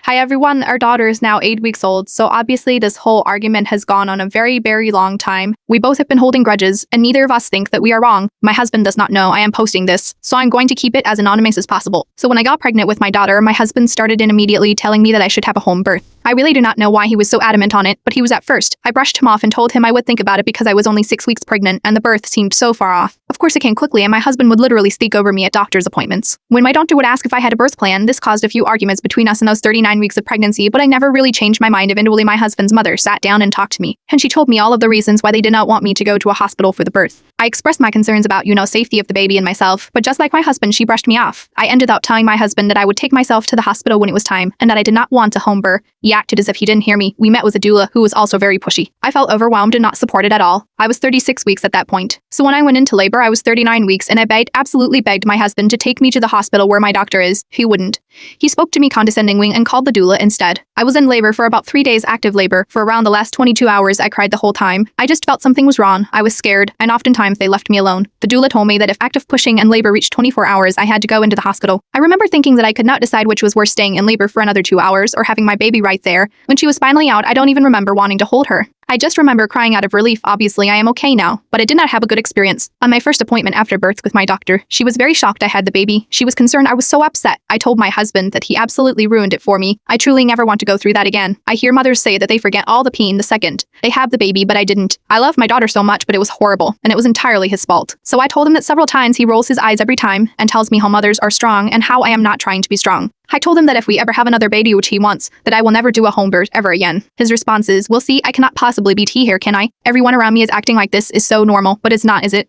Hi everyone, our daughter is now 8 weeks old, so obviously this whole argument has gone on a very, very long time. We both have been holding grudges, and neither of us think that we are wrong. My husband does not know I am posting this, so I'm going to keep it as anonymous as possible. So when I got pregnant with my daughter, my husband started in immediately telling me that I should have a home birth. I really do not know why he was so adamant on it, but he was at first. I brushed him off and told him I would think about it because I was only 6 weeks pregnant and the birth seemed so far off. Of course it came quickly and my husband would literally speak over me at doctor's appointments. When my doctor would ask if I had a birth plan, this caused a few arguments between us in those 39 weeks of pregnancy, but I never really changed my mind. Eventually my husband's mother sat down and talked to me, and she told me all of the reasons why they did not want me to go to a hospital for the birth. I expressed my concerns about, safety of the baby and myself, but just like my husband, she brushed me off. I ended up telling my husband that I would take myself to the hospital when it was time, and that I did not want a home birth. He acted as if he didn't hear me. We met with a doula who was also very pushy. I felt overwhelmed and not supported at all. I was 36 weeks at that point. So when I went into labor, I was 39 weeks, and I absolutely begged my husband to take me to the hospital where my doctor is. He wouldn't. He spoke to me condescendingly and called the doula instead. I was in labor for about 3 days active labor. For around the last 22 hours, I cried the whole time. I just felt something was wrong. I was scared, and oftentimes they left me alone. The doula told me that if active pushing and labor reached 24 hours, I had to go into the hospital. I remember thinking that I could not decide which was worse, staying in labor for another 2 hours or having my baby right there. When she was finally out, I don't even remember wanting to hold her. I just remember crying out of relief. Obviously, I am okay now, but I did not have a good experience. On my first appointment after birth with my doctor, she was very shocked I had the baby. She was concerned I was so upset. I told my husband that he absolutely ruined it for me. I truly never want to go through that again. I hear mothers say that they forget all the pain the second they have the baby, but I didn't. I love my daughter so much, but it was horrible, and it was entirely his fault. So I told him that several times. He rolls his eyes every time and tells me how mothers are strong and how I am not trying to be strong. I told him that if we ever have another baby, which he wants, that I will never do a home birth ever again. His response is, "We'll see. I cannot possibly be here, can I? Everyone around me is acting like this is so normal, but it's not, is it?